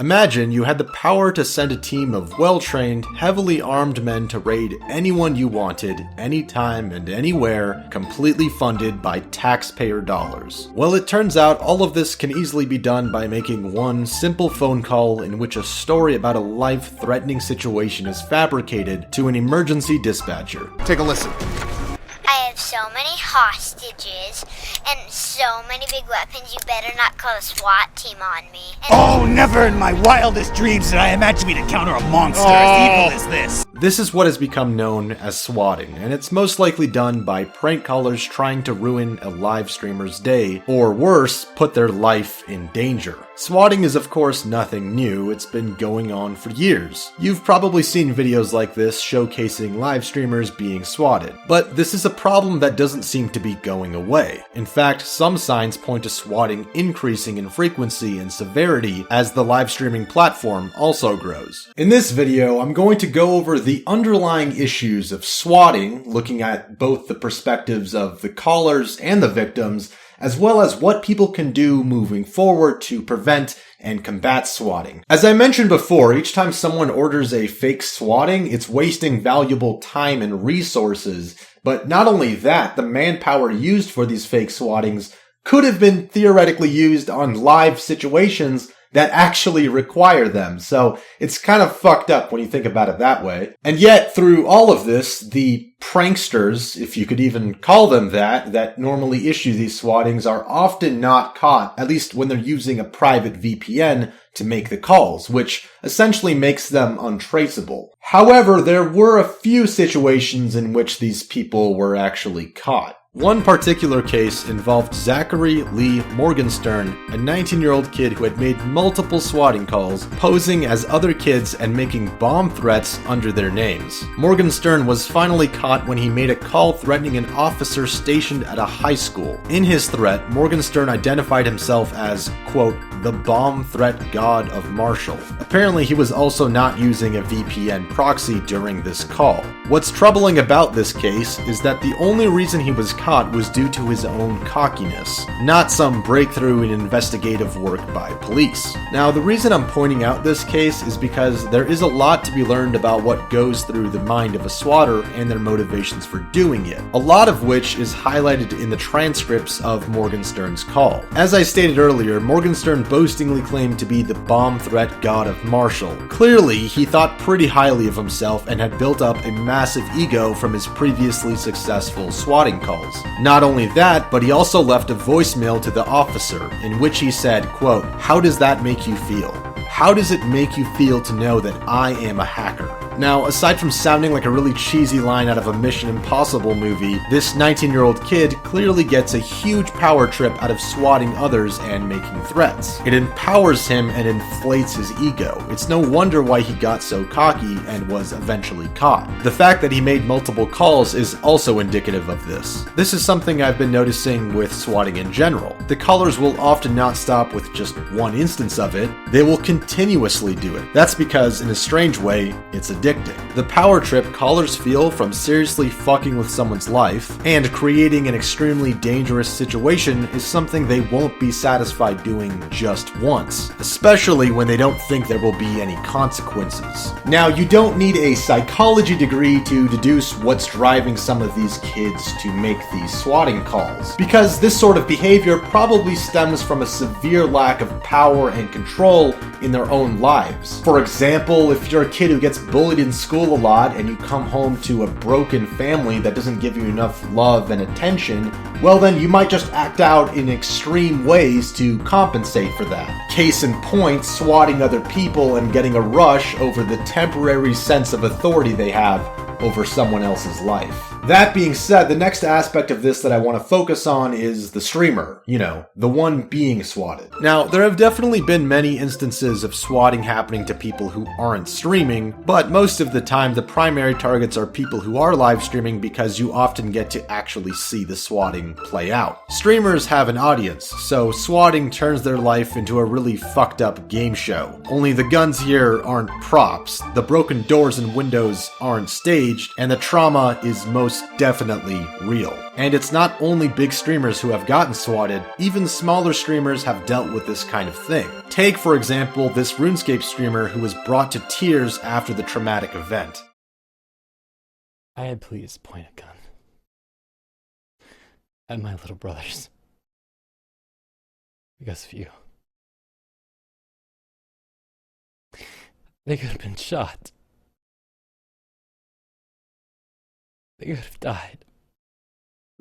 Imagine you had the power to send a team of well-trained, heavily armed men to raid anyone you wanted, anytime and anywhere, completely funded by taxpayer dollars. Well, it turns out all of this can easily be done by making one simple phone call in which a story about a life-threatening situation is fabricated to an emergency dispatcher. Take a listen. I have so many hostages and so many big weapons, you better not call a SWAT team on me. Oh, never in my wildest dreams did I imagine me to counter a monster as evil as this. This is what has become known as swatting, and it's most likely done by prank callers trying to ruin a live streamer's day, or worse, put their life in danger. Swatting is of course nothing new, it's been going on for years. You've probably seen videos like this showcasing live streamers being swatted, but this is a problem that doesn't seem to be going away. In fact, some signs point to swatting increasing in frequency and severity as the live streaming platform also grows. In this video, I'm going to go over the underlying issues of swatting, looking at both the perspectives of the callers and the victims, as well as what people can do moving forward to prevent and combat swatting. As I mentioned before, each time someone orders a fake swatting, it's wasting valuable time and resources. But not only that, the manpower used for these fake swattings could have been theoretically used on live situations that actually require them. So it's kind of fucked up when you think about it that way. And yet, through all of this, the pranksters, if you could even call them that normally issue these swattings are often not caught, at least when they're using a private VPN to make the calls, which essentially makes them untraceable. However, there were a few situations in which these people were actually caught. One particular case involved Zachary Lee Morgenstern, a 19-year-old kid who had made multiple swatting calls, posing as other kids and making bomb threats under their names. Morgenstern was finally caught when he made a call threatening an officer stationed at a high school. In his threat, Morgenstern identified himself as, quote, the bomb threat god of Marshall. Apparently, he was also not using a VPN proxy during this call. What's troubling about this case is that the only reason he was caught was due to his own cockiness, not some breakthrough in investigative work by police. Now, the reason I'm pointing out this case is because there is a lot to be learned about what goes through the mind of a swatter and their motivations for doing it, a lot of which is highlighted in the transcripts of Morgenstern's call. As I stated earlier, Morgenstern boastingly claimed to be the bomb threat god of Marshall. Clearly, he thought pretty highly of himself and had built up a massive ego from his previously successful swatting calls. Not only that, but he also left a voicemail to the officer in which he said, quote, "How does that make you feel? How does it make you feel to know that I am a hacker?" Now, aside from sounding like a really cheesy line out of a Mission Impossible movie, this 19-year-old kid clearly gets a huge power trip out of swatting others and making threats. It empowers him and inflates his ego. It's no wonder why he got so cocky and was eventually caught. The fact that he made multiple calls is also indicative of this. This is something I've been noticing with swatting in general. The callers will often not stop with just one instance of it, they will continuously do it. That's because, in a strange way, it's addictive. The power trip callers feel from seriously fucking with someone's life and creating an extremely dangerous situation is something they won't be satisfied doing just once, especially when they don't think there will be any consequences. Now, you don't need a psychology degree to deduce what's driving some of these kids to make these swatting calls, because this sort of behavior probably stems from a severe lack of power and control in their own lives. For example, if you're a kid who gets bullied in school a lot and you come home to a broken family that doesn't give you enough love and attention, well then you might just act out in extreme ways to compensate for that. Case in point, swatting other people and getting a rush over the temporary sense of authority they have over someone else's life. That being said, the next aspect of this that I want to focus on is the streamer, the one being swatted. Now, there have definitely been many instances of swatting happening to people who aren't streaming, but most of the time the primary targets are people who are live streaming because you often get to actually see the swatting play out. Streamers have an audience, so swatting turns their life into a really fucked up game show. Only the guns here aren't props, the broken doors and windows aren't staged, and the trauma is most most definitely real. And it's not only big streamers who have gotten swatted, even smaller streamers have dealt with this kind of thing. Take, for example, this RuneScape streamer who was brought to tears after the traumatic event. I had please point a gun at my little brothers. Because of you. They could have been shot. They could have died.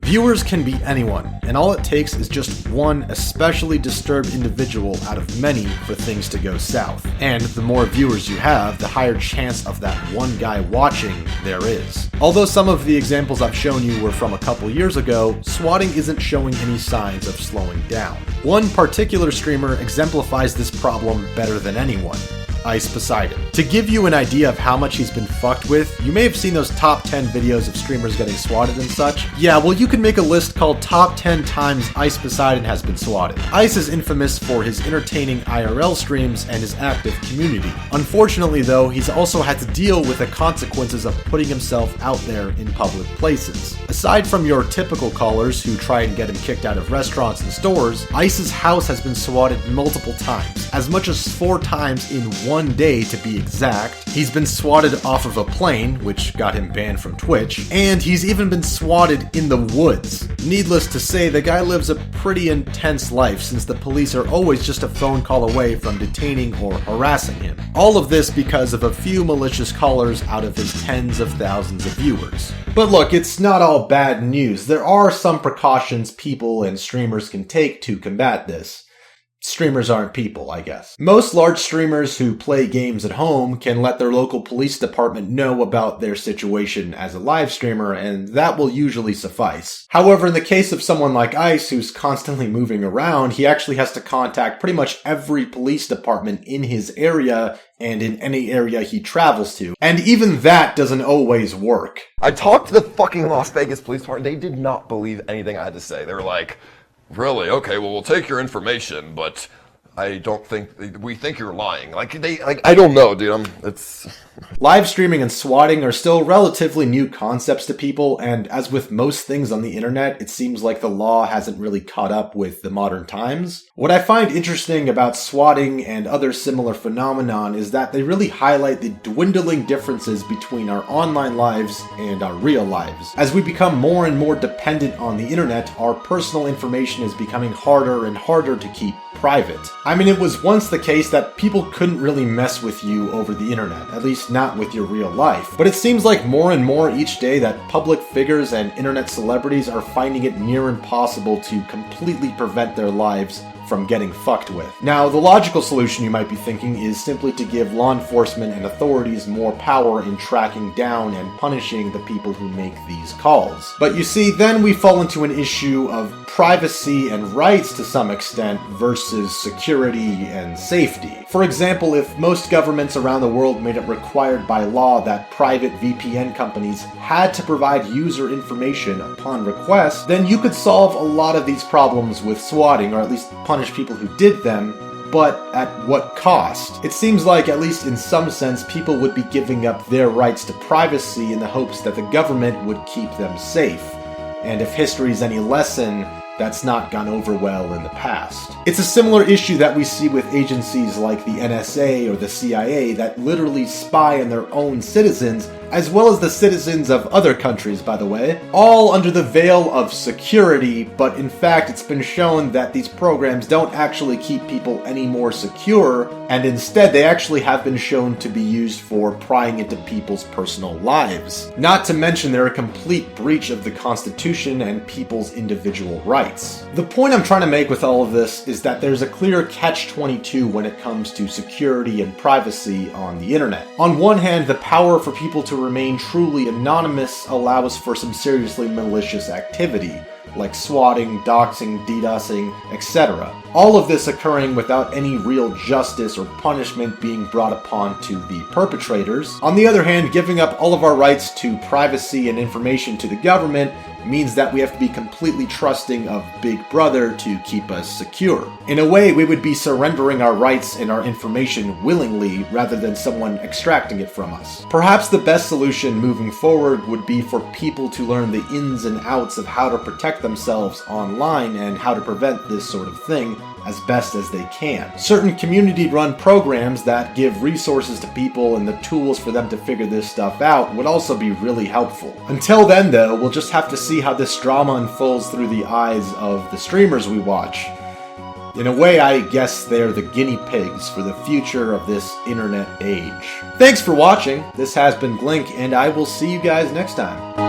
Viewers can be anyone, and all it takes is just one especially disturbed individual out of many for things to go south. And the more viewers you have, the higher chance of that one guy watching there is. Although some of the examples I've shown you were from a couple years ago, swatting isn't showing any signs of slowing down. One particular streamer exemplifies this problem better than anyone. Ice Poseidon. To give you an idea of how much he's been fucked with, you may have seen those top 10 videos of streamers getting swatted and such. Yeah, well, you can make a list called Top 10 Times Ice Poseidon Has Been Swatted. Ice is infamous for his entertaining IRL streams and his active community. Unfortunately though, he's also had to deal with the consequences of putting himself out there in public places. Aside from your typical callers who try and get him kicked out of restaurants and stores, Ice's house has been swatted multiple times, as much as 4 times in one day to be exact. He's been swatted off of a plane, which got him banned from Twitch, and he's even been swatted in the woods. Needless to say, the guy lives a pretty intense life since the police are always just a phone call away from detaining or harassing him. All of this because of a few malicious callers out of his tens of thousands of viewers. But look, it's not all bad news. There are some precautions people and streamers can take to combat this. Streamers aren't people, I guess. Most large streamers who play games at home can let their local police department know about their situation as a live streamer, and that will usually suffice. However, in the case of someone like Ice, who's constantly moving around, he actually has to contact pretty much every police department in his area and in any area he travels to. And even that doesn't always work. I talked to the fucking Las Vegas Police Department. They did not believe anything I had to say. They were like, really? Okay, well, we'll take your information, but I don't think, we think you're lying. I don't know, dude, Live streaming and swatting are still relatively new concepts to people, and as with most things on the internet, it seems like the law hasn't really caught up with the modern times. What I find interesting about swatting and other similar phenomenon is that they really highlight the dwindling differences between our online lives and our real lives. As we become more and more dependent on the internet, our personal information is becoming harder and harder to keep private. I mean, it was once the case that people couldn't really mess with you over the internet, at least not with your real life. But it seems like more and more each day that public figures and internet celebrities are finding it near impossible to completely prevent their lives from getting fucked with. Now, the logical solution you might be thinking is simply to give law enforcement and authorities more power in tracking down and punishing the people who make these calls. But you see, then we fall into an issue of privacy and rights to some extent versus security and safety. For example, if most governments around the world made it required by law that private VPN companies had to provide user information upon request, then you could solve a lot of these problems with swatting, or at least punish people who did them, but at what cost? It seems like, at least in some sense, people would be giving up their rights to privacy in the hopes that the government would keep them safe. And if history's any lesson, that's not gone over well in the past. It's a similar issue that we see with agencies like the NSA or the CIA that literally spy on their own citizens, as well as the citizens of other countries, by the way, all under the veil of security, but in fact it's been shown that these programs don't actually keep people any more secure, and instead they actually have been shown to be used for prying into people's personal lives. Not to mention they're a complete breach of the Constitution and people's individual rights. The point I'm trying to make with all of this is that there's a clear catch-22 when it comes to security and privacy on the internet. On one hand, the power for people to remain truly anonymous allows for some seriously malicious activity, like swatting, doxing, DDoSing, etc. All of this occurring without any real justice or punishment being brought upon to the perpetrators. On the other hand, giving up all of our rights to privacy and information to the government means that we have to be completely trusting of Big Brother to keep us secure. In a way, we would be surrendering our rights and our information willingly rather than someone extracting it from us. Perhaps the best solution moving forward would be for people to learn the ins and outs of how to protect themselves online and how to prevent this sort of thing as best as they can. Certain community-run programs that give resources to people and the tools for them to figure this stuff out would also be really helpful. Until then, though, we'll just have to see how this drama unfolds through the eyes of the streamers we watch. In a way, I guess they're the guinea pigs for the future of this internet age. Thanks for watching. This has been Glink, and I will see you guys next time.